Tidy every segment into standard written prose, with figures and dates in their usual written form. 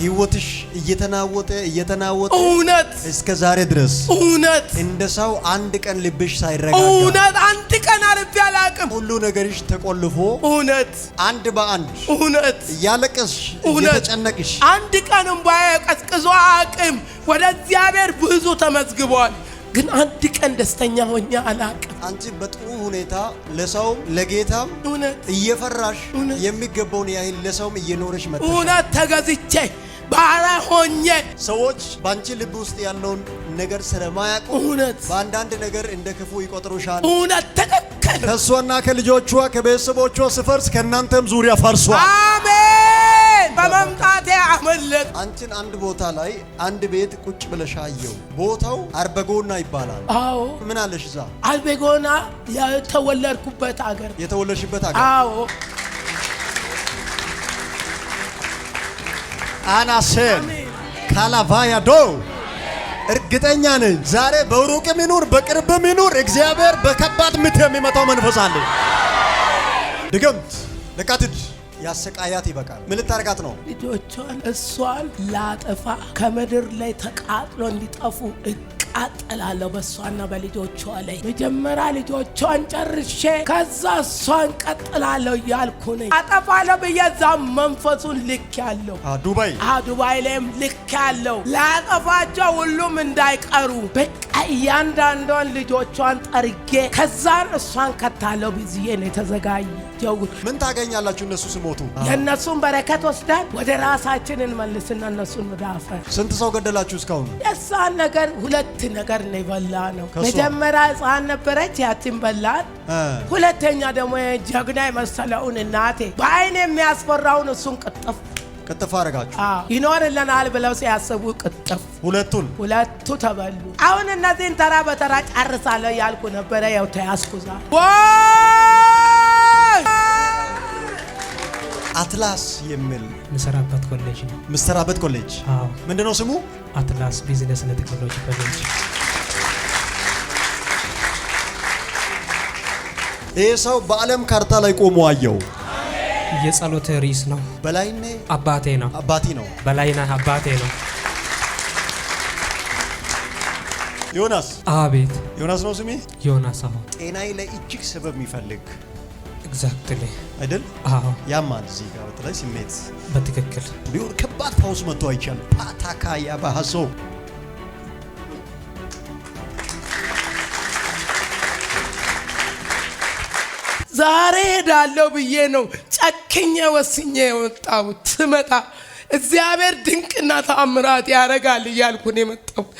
ህይወትሽ እየተናወጠ እውነት እስከ ዛሬ ድረስ እውነት እንደሰው አንድ ቀን ልብሽ ሳይረጋጋ እውነት አንድ ቀን አልፌ አላቅም። ሁሉ ነገርሽ ተቆልፎ እውነት አንድ በአንድ እውነት እያለቀስሽ እየተጨነቅሽ አንድ ቀን እንባዬ ቀዝቅዞ አቅም ወደ እግዚአብሔር ብዙ ተመዝግቧል። ግን አንድ ቀን ደስተኛ ሆኜ አላቅም። አንቺ በጥሩ ሁኔታ ለሰውም ለጌታም እየፈራሽ የሚገባውን ያህል ለሰውም እየኖርሽ መጥተሽ እውነት ተገዝቼ ባራ ሆኜ ሰዎች ባንቺ ልብ ውስጥ ያለውን ነገር ስለማያውቁ እውነት በአንዳንድ ነገር እንደ ክፉ ይቆጥሩሻል። እውነት ተከከለ ከሷና ከልጆቿ ከቤተሰቦቿ ስፈርስ ከናንተም ዙሪያ ፈርሷል። አሜን። በመምጣቴ አመለጥ አንቺን አንድ ቦታ ላይ አንድ ቤት ቁጭ ብለሽ አየው። ቦታው አርበጎና ይባላል። አዎ ምን አለሽ እዛ? አርበጎና የተወለድኩበት ሀገር የተወለድሽበት ሀገር? አዎ አናሰን ካላቫያዶ እርግጠኛ ነኝ ዛሬ በሩቅም ይኑር በቅርብም ይኑር እግዚአብሔር በከባድ ምት የሚመታው መንፈስ አለ። ድግምት ለቃትድ ያሰቃያት ይበቃል። ምን ልታረጋት ነው? ልጆቿን እሷን ላጠፋ ከምድር ላይ ተቃጥሎ እንዲጠፉ አጠላለሁ በሷና በልጆቿ ላይ። መጀመሪያ ልጆቿን ጨርሼ ከዛ እሷን ቀጥላለሁ እያልኩ ነኝ። አጠፋለሁ ብዬዛ መንፈሱን ልክ ያለው ዱባይ ላይም ልክ ያለው ላጠፋቸው ሁሉም እንዳይቀሩ በቃ እያንዳንዷን ልጆቿን ጠርጌ ከዛን እሷን ከታለሁ ብዬ ነው የተዘጋጀው። ምን ታገኛላችሁ? እነሱ ሲሞቱ የእነሱን በረከት ወስደን ወደ ራሳችን እንመልስና እነሱን ወደ አፈር። ስንት ሰው ገደላችሁ እስካሁን? የእሷን ነገር ሁለት ነገር ነው የበላ ነው። መጀመሪያ ሕፃን ነበረች ያችን በላት። ሁለተኛ ደግሞ ጀግና የመሰለውን እናቴ በአይን የሚያስፈራውን እሱን ቅጥፍ አረጋችሁ። ይኖርልናል ብለው ሲያስቡ ቅጥፍ ሁለቱ ተበሉ። አሁን እነዚህን ተራ በተራ ጨርሳለሁ ያልኩ ነበረ። ያው ተያዝኩዛ። አትላስ የሚል ምሰራበት ኮሌጅ ምንድነው ስሙ? አትላስ ቢዝነስ እና ቴክኖሎጂ ኮሌጅ። ይህ ሰው በዓለም ካርታ ላይ ቆሞ አየው። የጸሎት ርዕስ ነው። በላይነህ አባቴ ነው። በላይነህ አባቴ ነው። ዮናስ። አቤት። ዮናስ ነው ስሜ? ዮናስ። አዎ። ጤናዬ ላይ እጅግ ሰበብ የሚፈልግ ኤግዛክትሊ አይደል? አዎ። ያማል እዚህ ጋር በተለይ ስሜት በትክክል ቢሆን ከባድ ፓውስ መጥቶ አይቻል ፓታካ ያባሃሶ ዛሬ ሄዳለሁ ብዬ ነው ጨክኜ ወስኜ የወጣሁት። ስመጣ እግዚአብሔር ድንቅና ተአምራት ያደርጋል እያልኩ ነው የመጣሁት።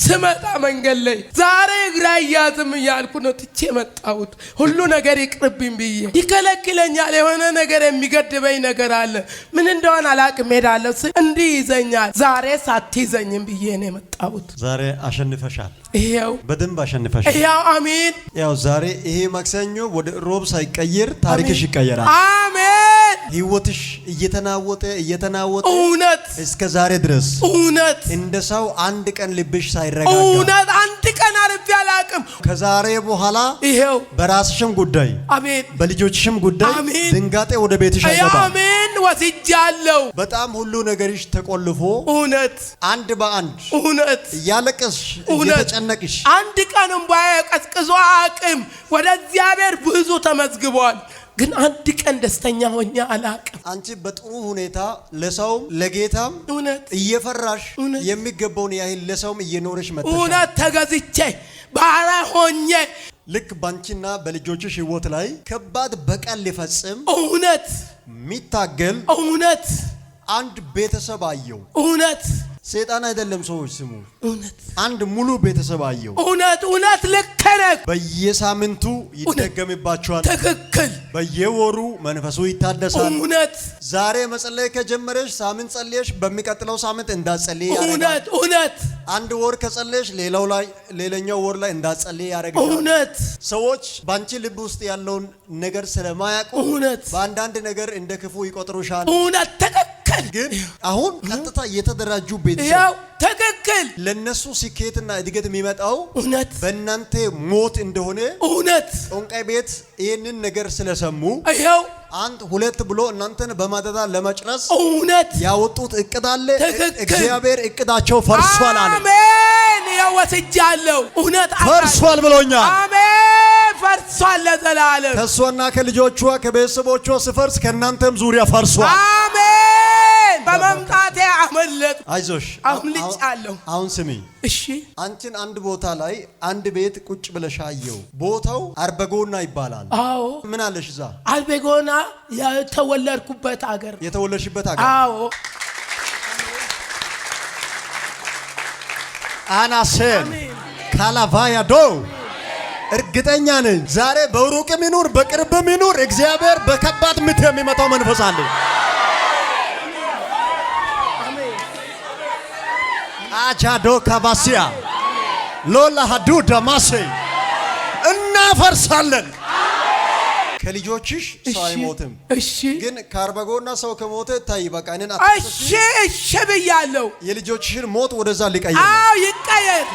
ስመጣ መንገድ ላይ ዛሬ እግራ ያዝም እያልኩ ነው ትቼ መጣሁት። ሁሉ ነገር ይቅርብኝ ብዬ ይከለክለኛል። የሆነ ነገር የሚገድበኝ ነገር አለ። ምን እንደሆነ አላቅም። ሄዳለሁ እንዲህ ይዘኛል። ዛሬ ሳትይዘኝም ብዬ ነው የመጣሁት። ዛሬ አሸንፈሻል። ይሄው በደንብ አሸንፈሻል። ይሄው አሜን። ያው ዛሬ ይሄ ማክሰኞ ወደ ሮብ ሳይቀየር ታሪክሽ ይቀየራል። አሜን። ህይወትሽ እየተናወጠ እውነት እስከ ዛሬ ድረስ እውነት እንደሰው አንድ ቀን ልብሽ ሳይረጋጋ እውነት አንድ ቀን አልፌ አላቅም። ከዛሬ በኋላ ይሄው በራስሽም ጉዳይ አሜን፣ በልጆችሽም ጉዳይ ድንጋጤ ወደ ቤትሽ አይገባም። አሜን። ወስጃለሁ። በጣም ሁሉ ነገርሽ ተቆልፎ እውነት አንድ በአንድ እውነት እያለቀስሽ እየተጨነቅሽ አንድ ቀን እንባዬ ቀዝቅዞ አቅም ወደ እግዚአብሔር ብዙ ተመዝግቧል። ግን አንድ ቀን ደስተኛ ሆኜ አላቅም። አንቺ በጥሩ ሁኔታ ለሰውም ለጌታም እየፈራሽ የሚገባውን ያህል ለሰውም እየኖርሽ መጥተሻል። እውነት ተገዝቼ ባራ ሆኜ ልክ ባንቺና በልጆችሽ ህይወት ላይ ከባድ በቀል ሊፈጽም እውነት የሚታገል እውነት አንድ ቤተሰብ አየው። እውነት ሰይጣን አይደለም ሰዎች ስሙ። እውነት አንድ ሙሉ ቤተሰብ አየው። እውነት ልክ ነህ። በየሳምንቱ ይደገምባቸዋል። ትክክል። በየወሩ መንፈሱ ይታደሳል። እውነት ዛሬ መጸለይ ከጀመረሽ ሳምንት ጸልየሽ በሚቀጥለው ሳምንት እንዳትጸልይ ያደርጋል። እውነት አንድ ወር ከጸለየሽ ሌላኛው ወር ላይ እንዳትጸልይ ያደርጋል። እውነት ሰዎች ባንቺ ልብ ውስጥ ያለውን ነገር ስለማያውቁ በአንዳንድ ነገር እንደ ክፉ ይቆጥሩሻል። እውነት ግን አሁን ቀጥታ የተደራጁ ቤተሰብ ያው ትክክል ለነሱ ስኬትና እድገት የሚመጣው እውነት በእናንተ ሞት እንደሆነ እውነት ጦንቃይ ቤት ይሄንን ነገር ስለሰሙ ያው አንድ ሁለት ብሎ እናንተን በማደዳ ለመጨረስ እውነት ያወጡት እቅድ አለ። ትክክል። እግዚአብሔር እቅዳቸው ፈርሷል አለ። አሜን። ያወስጃለሁ እውነት ፈርሷል ብሎኛል። አሜን። ፈርሷል ለዘላለም። ከሷና ከልጆቿ ከቤተሰቦቿ ሲፈርስ ከእናንተም ዙሪያ ፈርሷል። አሜን። በመምጣቴ አመለጥ። አይዞሽ አምልጫለሁ። አሁን ስሚ እሺ። አንቺን አንድ ቦታ ላይ አንድ ቤት ቁጭ ብለሽ አየው። ቦታው አርበጎና ይባላል። አዎ። ምን አለሽ እዛ? አርበጎና የተወለድኩበት ሀገር። የተወለድሽበት ሀገር? አዎ። አናሴን ካላቫያዶ እርግጠኛ ነኝ ዛሬ በሩቅም ይኑር በቅርብም ይኑር እግዚአብሔር በከባድ ምት የሚመታው መንፈስ አለ። አጃዶ ካባሲያ ሎላ ሀዱ ደማሴ እናፈርሳለን። ከልጆችሽ ሰው አይሞትም። እሺ። ግን ካርበጎና ሰው ከሞተ ታይ በቃ እኔን እሺ እሺ ብያለሁ። የልጆችሽን ሞት ወደዛ ሊቀየር። አዎ ይቀየር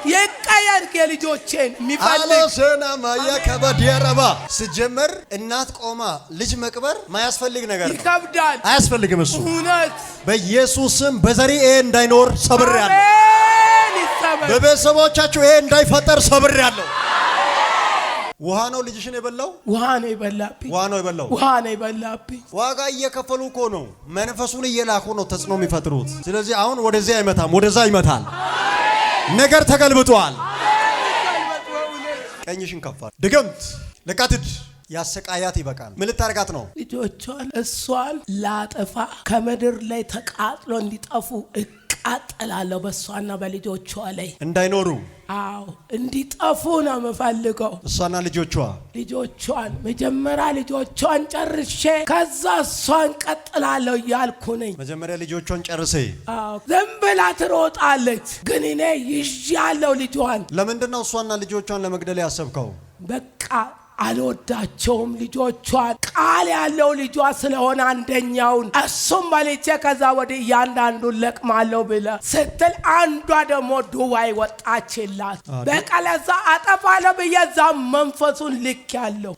ይቀየር። የልጆቼን የሚፈልግ አሎሰና ማያ ከበዲያረባ ሲጀመር እናት ቆማ ልጅ መቅበር ማያስፈልግ ነገር ነው። ይከብዳል። አያስፈልግም እሱ። እውነት በኢየሱስ ስም በዘሪ እንዳይኖር ሰብሬያለሁ። አሜን። ይሰበር። በቤተሰቦቻችሁ እንዳይፈጠር ሰብሬያለሁ። ውሃ ነው ልጅሽን የበላው? ውሃ ነው የበላብኝ። ውሃ ነው የበላው? ውሃ ነው የበላብኝ። ዋጋ እየከፈሉ እኮ ነው። መንፈሱን እየላኩ ነው ተጽዕኖ የሚፈጥሩት። ስለዚህ አሁን ወደዚያ አይመታም፣ ወደዛ ይመታል። ነገር ተገልብጧል። ቀኝሽን ከፋል። ድግምት ልቃትድ ያሰቃያት ይበቃል። ምን ልታረጋት ነው? ልጆቿን እሷን ላጠፋ ከምድር ላይ ተቃጥሎ እንዲጠፉ እቃጠላለሁ። በእሷና በልጆቿ ላይ እንዳይኖሩ። አዎ እንዲጠፉ ነው የምፈልገው። እሷና ልጆቿን መጀመሪያ ልጆቿን ጨርሼ ከዛ እሷን ቀጥላለሁ እያልኩ ነኝ። መጀመሪያ ልጆቿን ጨርሴ። አዎ ዝም ብላ ትሮጣለች፣ ግን እኔ ይዣለሁ ልጇን። ለምንድን ነው እሷና ልጆቿን ለመግደል ያሰብከው? በቃ አልወዳቸውም ልጆቿን። ቃል ያለው ልጇ ስለሆነ አንደኛውን እሱም በልቼ ከዛ ወደ እያንዳንዱን ለቅማለሁ ብለ ስትል አንዷ ደግሞ ዱባይ ወጣችላት። በቃ ለዛ አጠፋለሁ ብዬ እዛ መንፈሱን ልክ ያለው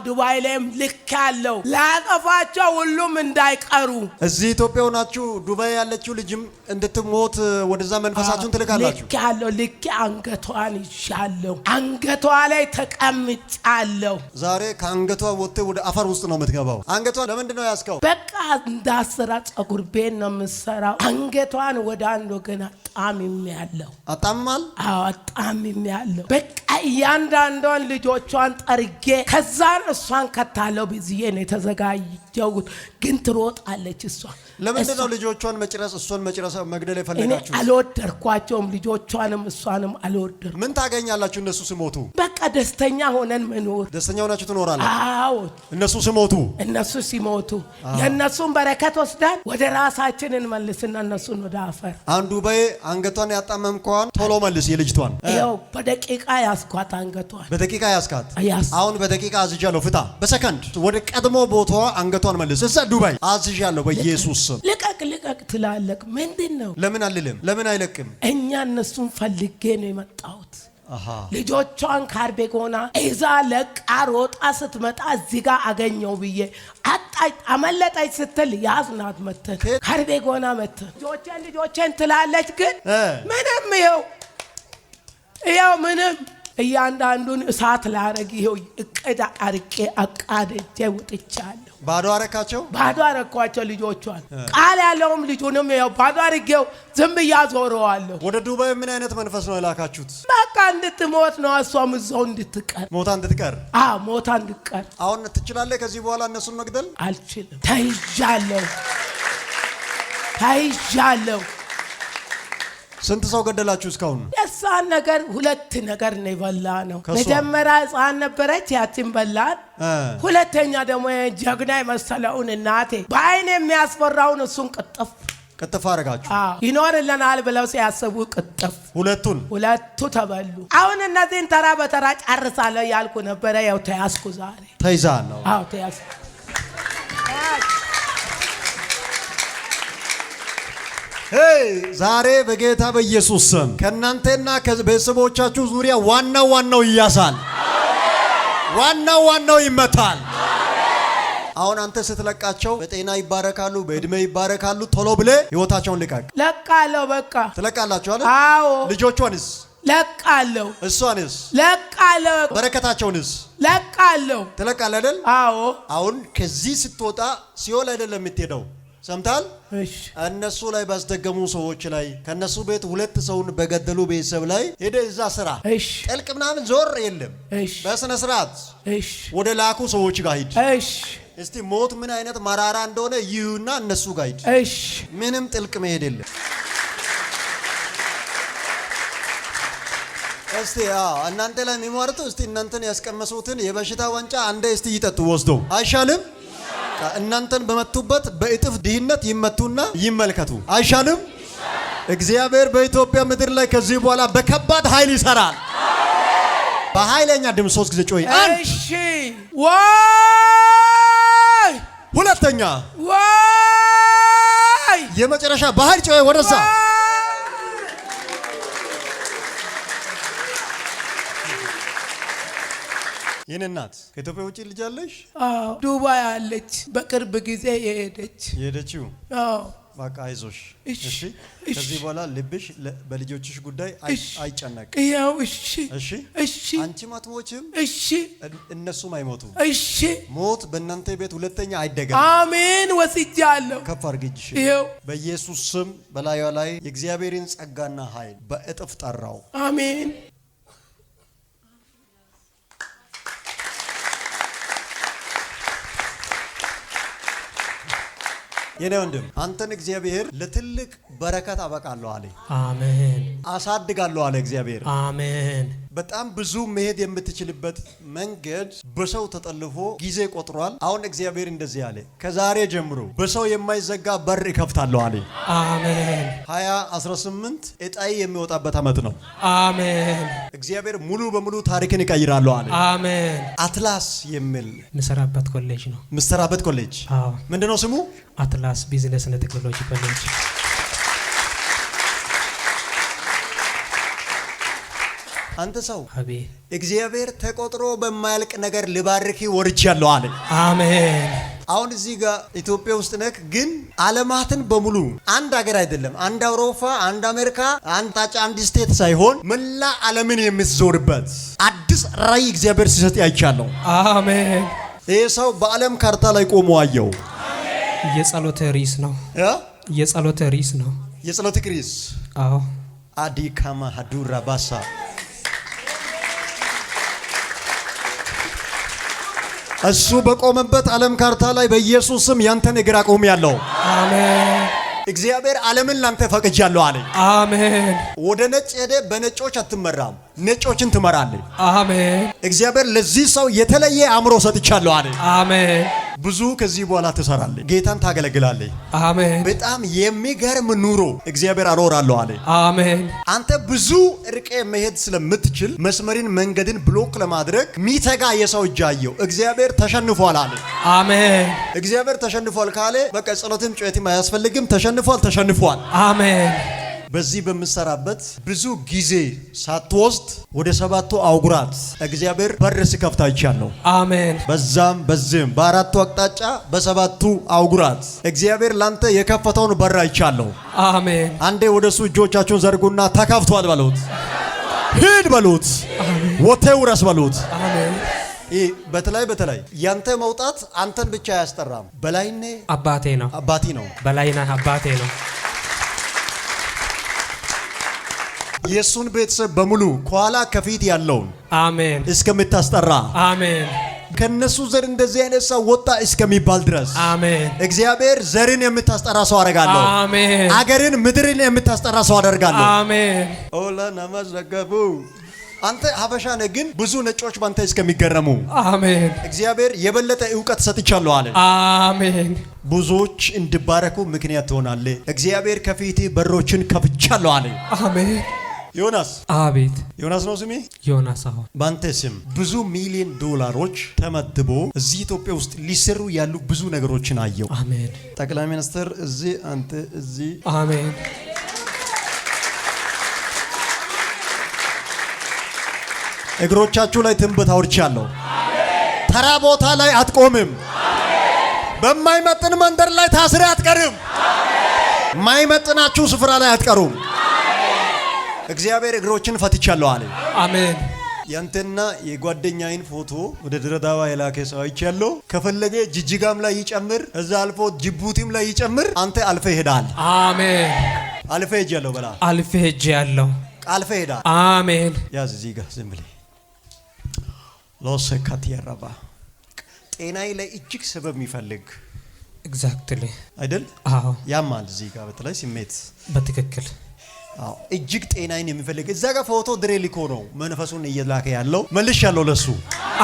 ዱባይ ላይም ልክ ያለው ላጠፋቸው ሁሉም እንዳይቀሩ። እዚህ ኢትዮጵያ ሆናችሁ ዱባይ ያለችው ልጅም እንድትሞት ወደዛ መንፈሳችሁን ትልካላችሁ። ልክ ያለው ልክ አንገቷን ይሻለው አንገቷ ላይ ተቀምጫ አለው። ዛሬ ከአንገቷ ወጥተ ወደ አፈር ውስጥ ነው የምትገባው። አንገቷ ለምንድን ነው ያስከው? በቃ እንዳሰራ ጸጉር ቤት ነው የምሰራው። አንገቷን ወደ አንድ ወገን አጣምም ያለው አጣምማል። አዎ አጣምም ያለው። በቃ እያንዳንዷን ልጆቿን ጠርጌ ከዛን እሷን ከታለው ብዬ ነው የተዘጋጀሁት። ግን ትሮጣለች እሷ። ለምንድን ነው ልጆቿን መጨረስ እሷን መጨረስ መግደል የፈለጋችሁ? እኔ አልወደድኳቸውም። ልጆቿንም እሷንም አልወደድኩም። ምን ታገኛላችሁ እነሱ ሲሞቱ? በቃ ደስተኛ ሆነን መኖር። ደስተኛ ሆናችሁ ትኖራላችሁ? አዎ። እነሱ ሲሞቱ የእነሱን በረከት ወስደን ወደ ራሳችን እንመልስና እነሱን ወደ አፈር። አንዱ በይ አንገቷን ያጣመምኳን ቶሎ መልስ የልጅቷን። ይኸው በደቂቃ ያስኳት አንገቷን። በደቂቃ ያስካት። አሁን በደቂቃ አዝዣለሁ። ፍታ በሰከንድ ወደ ቀድሞ ቦታዋ አንገቷን መልስ። እዛ ዱባይ አዝዣለሁ በኢየሱስ ስም። ልቀቅ ትላለቅ። ምንድን ነው? ለምን አልልም? ለምን አይለቅም? እኛ እነሱን ፈልጌ ነው የመጣሁት። ልጆቿን ካርቤጎና እዛ ለቃ ሮጣ ስትመጣ እዚህ ጋር አገኘው ብዬ አመለጠች ስትል ያዝናት መተን ካርቤጎና መተን ልጆቼን ትላለች። ግን ምንም ይኸው ምንም እያንዳንዱን እሳት ላረግ ይኸው እቅድ አርቄ አቃድጄ ውጥቻለሁ። ባዶ አረኳቸው ልጆቿን። ቃል ያለውም ልጁንም ይኸው ባዶ አርጌው ዝም ብዬ አዞረዋለሁ። ወደ ዱባይ ምን አይነት መንፈስ ነው የላካችሁት? በቃ እንድትሞት ነው። እሷም እዛው እንድትቀር ሞታ እንድትቀር። አሁን ትችላለህ ከዚህ በኋላ እነሱን መግደል? አልችልም። ተይዣለሁ። ስንት ሰው ገደላችሁ እስካሁን? የሳን ነገር ሁለት ነገር ነው የበላ ነው። መጀመሪያ ሕፃን ነበረች ያችን በላን። ሁለተኛ ደግሞ ጀግና የመሰለውን እናቴ በአይን የሚያስፈራውን እሱን ቅጥፍ አረጋችሁ። ይኖርልናል ብለው ሲያስቡ ቅጥፍ ሁለቱ ተበሉ። አሁን እነዚህን ተራ በተራ ጨርሳለሁ ያልኩ ነበረ። ያው ተያዝኩ ዛሬ። ተይዛለሁ። አዎ ተያዝኩ። ዛሬ በጌታ በኢየሱስ ስም ከእናንተና ከቤተሰቦቻችሁ ዙሪያ ዋናው ይያዛል። ዋናው ይመታል። አሁን አንተ ስትለቃቸው በጤና ይባረካሉ፣ በእድሜ ይባረካሉ። ቶሎ ብለ ህይወታቸውን ልቀቅ። ለቃለሁ። በቃ ትለቃላችሁ አይደል? አዎ። ልጆቿንስ ለቃለሁ። እሷንስ ለቃለሁ። በረከታቸውንስ ለቃለሁ። ትለቃለህ አይደል? አዎ። አሁን ከዚህ ስትወጣ ሲኦል አይደለም የምትሄደው። ሰምታል? እሺ። እነሱ ላይ ባስደገሙ ሰዎች ላይ ከነሱ ቤት 2 ሰውን በገደሉ ቤተሰብ ላይ ሄደ እዛ ስራ። እሺ። ጥልቅ ምናምን ዞር የለም። እሺ። በስነ ስርዓት እሺ። ወደ ላኩ ሰዎች ጋር ሂድ። እሺ። እስቲ ሞት ምን አይነት መራራ እንደሆነ ይዩና እነሱ ጋር ሂድ። እሺ። ምንም ጥልቅ መሄድ የለም። እስቲ እናንተ ላይ የሚሟርቱ እስቲ እናንተን ያስቀመሱትን የበሽታ ዋንጫ አንዴ እስቲ ይጠጡ ወስዶ አይሻልም? እናንተን በመቱበት በእጥፍ ድህነት ይመቱና ይመልከቱ። አይሻልም? እግዚአብሔር በኢትዮጵያ ምድር ላይ ከዚህ በኋላ በከባድ ኃይል ይሰራል። በኃይለኛ ድምፅ 3 ጊዜ ጮይ። እሺ። ወይ ሁለተኛ ወይ የመጨረሻ በኃይል ጮይ ወደዛ። የኔ እናት ከኢትዮጵያ ውጪ ልጅ አለሽ? አዎ። ዱባይ አለች። በቅርብ ጊዜ የሄደችው። አዎ። በቃ አይዞሽ። እሺ። ከዚህ በኋላ ልብሽ በልጆችሽ ጉዳይ አይጨነቅ። ያው እሺ። እሺ። እሺ። አንቺም አትሞችም። እሺ። እነሱም አይሞቱም። እሺ። ሞት በእናንተ ቤት ሁለተኛ አይደገም። አሜን። ወስጃለሁ። ከፍ አድርጊሽ። ይኸው በኢየሱስ ስም በላዩ ላይ የእግዚአብሔርን ጸጋና ኃይል በእጥፍ ጠራው። አሜን። የኔ ወንድም አንተን እግዚአብሔር ለትልቅ በረከት አበቃለሁ አለ። አሜን። አሳድጋለሁ አለ እግዚአብሔር። አሜን። በጣም ብዙ መሄድ የምትችልበት መንገድ በሰው ተጠልፎ ጊዜ ቆጥሯል። አሁን እግዚአብሔር እንደዚህ አለ፣ ከዛሬ ጀምሮ በሰው የማይዘጋ በር እከፍታለሁ አለ። አሜን። 2018 እጣይ የሚወጣበት ዓመት ነው። አሜን። እግዚአብሔር ሙሉ በሙሉ ታሪክን ይቀይራለሁ አለ። አሜን። አትላስ የሚል ምሰራበት ኮሌጅ ነው። ምሰራበት ኮሌጅ ምንድነው ስሙ? አትላስ ቢዝነስ እና ቴክኖሎጂ ኮሌጅ። አንተ ሰው አቤት። እግዚአብሔር ተቆጥሮ በማያልቅ ነገር ልባርክ ወርጃለሁ አለ። አሜን። አሁን እዚህ ጋር ኢትዮጵያ ውስጥ ነክ ግን ዓለማትን በሙሉ አንድ ሀገር አይደለም፣ አንድ አውሮፓ፣ አንድ አሜሪካ፣ አንድ ታጫ፣ አንድ ስቴት ሳይሆን መላ ዓለምን የምትዞርበት አዲስ ራዕይ እግዚአብሔር ሲሰጥ ያይቻለሁ። አሜን። ይሄ ሰው በዓለም ካርታ ላይ ቆሞ አየው። የጸሎት ርዕስ ነው። የጸሎት ርዕስ ነው። የጸሎት ርዕስ። አዎ። አዲ ካማ ሀዱራ ባሳ እሱ በቆመበት ዓለም ካርታ ላይ በኢየሱስ ስም ያንተን እግር አቆም ያለው። አሜን። እግዚአብሔር ዓለምን ላንተ ፈቅጃለሁ አለ። አሜን። ወደ ነጭ ሄደ በነጮች አትመራም፣ ነጮችን ትመራለህ። አሜን። እግዚአብሔር ለዚህ ሰው የተለየ አእምሮ ሰጥቻለሁ አለ። አሜን። ብዙ ከዚህ በኋላ ትሰራለህ፣ ጌታን ታገለግላለህ። አሜን። በጣም የሚገርም ኑሮ እግዚአብሔር አኖራለሁ አለ። አሜን። አንተ ብዙ ርቄ መሄድ ስለምትችል መስመሪን መንገድን ብሎክ ለማድረግ ሚተጋ የሰው እጅ አየሁ። እግዚአብሔር ተሸንፏል አለ። አሜን። እግዚአብሔር ተሸንፏል ካለ በቃ ጸሎትም ጩኸትም አያስፈልግም። ተሸንፏል። አሜን። በዚህ በምሰራበት ብዙ ጊዜ ሳትወስድ ወደ 7ቱ አህጉራት እግዚአብሔር በር ሲከፍት አይቻለሁ። አሜን። በዛም በዚህም በ4ቱ አቅጣጫ በ7ቱ አህጉራት እግዚአብሔር ላንተ የከፈተውን በር አይቻለሁ። አሜን። አንዴ ወደሱ እጆቻችሁን ዘርጉና ተከፍቷል በሉት፣ ሂድ በሉት፣ ወጥተህ ውረስ በሉት። አሜን። በተለይ ያንተ መውጣት አንተን ብቻ አያስጠራም። በላይኔ አባቴ ነው። አባቴ ነው። በላይነህ አባቴ ነው። የሱን ቤተሰብ በሙሉ ከኋላ ከፊት ያለውን አሜን እስከምታስጠራ አሜን። ከነሱ ዘር እንደዚህ አይነት ሰው ወጣ እስከሚባል ድረስ አሜን። እግዚአብሔር ዘርን የምታስጠራ ሰው አደርጋለሁ። አሜን። አገርን ምድርን የምታስጠራ ሰው አደርጋለሁ። አሜን። ኦላ ነመዘገቡ አንተ ሀበሻ ነህ፣ ግን ብዙ ነጮች ባንተ እስከሚገረሙ አሜን። እግዚአብሔር የበለጠ ዕውቀት ሰጥቻለሁ አለ። አሜን። ብዙዎች እንዲባረኩ ምክንያት ትሆናለህ። እግዚአብሔር ከፊት በሮችን ከፍቻለሁ አለ። አሜን። ዮናስ አቤት። ዮናስ ነው ስሜ። ዮናስ አሁን ባንተ ስም ብዙ ሚሊዮን ዶላሮች ተመድቦ እዚህ ኢትዮጵያ ውስጥ ሊሰሩ ያሉ ብዙ ነገሮችን አየው። አሜን። ጠቅላይ ሚኒስትር እዚህ፣ አንተ እዚህ። አሜን። እግሮቻችሁ ላይ ትንቢት አውርቻለሁ። ተራ ቦታ ላይ አትቆምም። በማይመጥን መንደር ላይ ታስሬ አትቀርም። ማይመጥናችሁ ስፍራ ላይ አትቀሩም። እግዚአብሔር እግሮችን ፈትቻለሁ አለ። አሜን። ያንተና የጓደኛዬን ፎቶ ወደ ድሬዳዋ የላከ ሰው አይቻለሁ። ከፈለገ ጅጅጋም ላይ ይጨምር፣ እዛ አልፎ ጅቡቲም ላይ ይጨምር። አንተ አልፈ ሄዳል። አሜን። አልፈ ሄጃለሁ በላ። አልፈ ሄጃለሁ። አልፈ ሄዳል። አሜን። ያዝ እዚህ ጋር ዝም ብለህ ሎሰካት ያራባ ጤናዬ ላይ እጅግ ሰበብ የሚፈልግ ኤግዛክትሊ አይደል? አዎ። ያማል እዚህ ጋር በተለይ ስሜት በትክክል አዎ። እጅግ ጤናዬን የሚፈልግ እዛ ጋር ፎቶ ድሬሊኮ ነው መንፈሱን እየላከ ያለው መልሻለሁ ለሱ።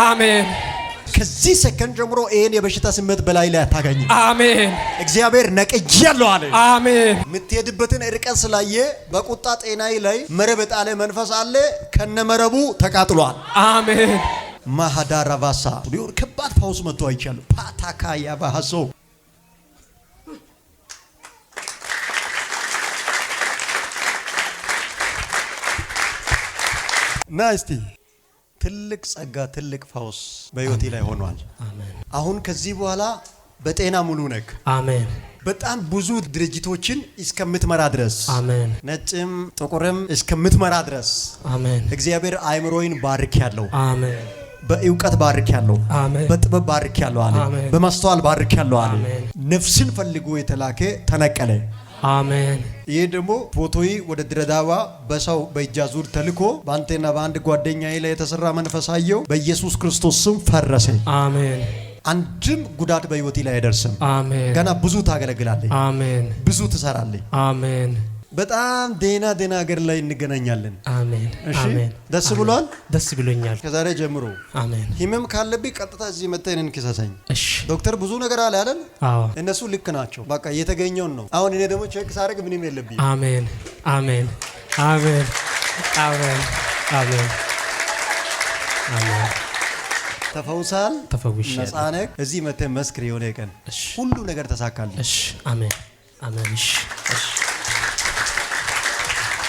አሜን። ከዚህ ሰከንድ ጀምሮ ይሄን የበሽታ ስሜት በላይ ላይ አታገኝም። አሜን። እግዚአብሔር ነቅያለሁ አለ። አሜን። የምትሄድበትን ርቀት ስላየ በቁጣ ጤናዬ ላይ መረብ ጣለ መንፈስ አለ። ከነመረቡ ተቃጥሏል። አሜን። ማሃዳራቫሳ ሊሆን ከባድ ፋውስ መጥቶ አይቻለሁ። ፓታካ ያባሃሶ ናስቲ ትልቅ ጸጋ ትልቅ ፋውስ በህይወቴ ላይ ሆኗል። አሜን። አሁን ከዚህ በኋላ በጤና ሙሉ ነክ። አሜን። በጣም ብዙ ድርጅቶችን እስከምትመራ ድረስ አሜን። ነጭም ጥቁርም እስከምትመራ ድረስ አሜን። እግዚአብሔር አይምሮይን ባርክ ያለው አሜን። በእውቀት ባርክ ያለው አሜን። በጥበብ ባርክ ያለው አለ። አሜን። በማስተዋል ባርክ ያለው አለ። አሜን። ነፍስን ፈልጎ የተላከ ተነቀለ። አሜን። ይህ ደግሞ ፎቶዬ ወደ ድሬዳዋ በሰው በእጅ አዙር ተልኮ በአንቴና በአንድ ጓደኛዬ ላይ የተሰራ መንፈሳየው በኢየሱስ ክርስቶስ ስም ፈረሰ። አሜን። አንድም ጉዳት በህይወቴ ላይ አይደርስም። አሜን። ገና ብዙ ታገለግላለህ። አሜን። ብዙ ትሰራለህ። አሜን። በጣም ደህና ሀገር ላይ እንገናኛለን። አሜን። እሺ፣ አሜን። ደስ ብሏል። ደስ ብሎኛል። ከዛሬ ጀምሮ አሜን። ህመም ካለብኝ ቀጥታ እዚህ መተህ እኔን ክሰሰኝ። እሺ። ዶክተር ብዙ ነገር አለ አይደል? አዎ። እነሱ ልክ ናቸው። በቃ የተገኘውን ነው። አሁን እኔ ደግሞ ቼክ ሳደርግ ምንም የለብኝ። አሜን። አሜን። አሜን። አሜን። አሜን። አሜን። ተፈውሳል። ተፈውሻለሁ። ነፃ ነህ። እዚህ መተህ መስክር። የሆነ ቀን ሁሉ ነገር ተሳካልኝ። እሺ። አሜን። አሜን። እሺ። እሺ።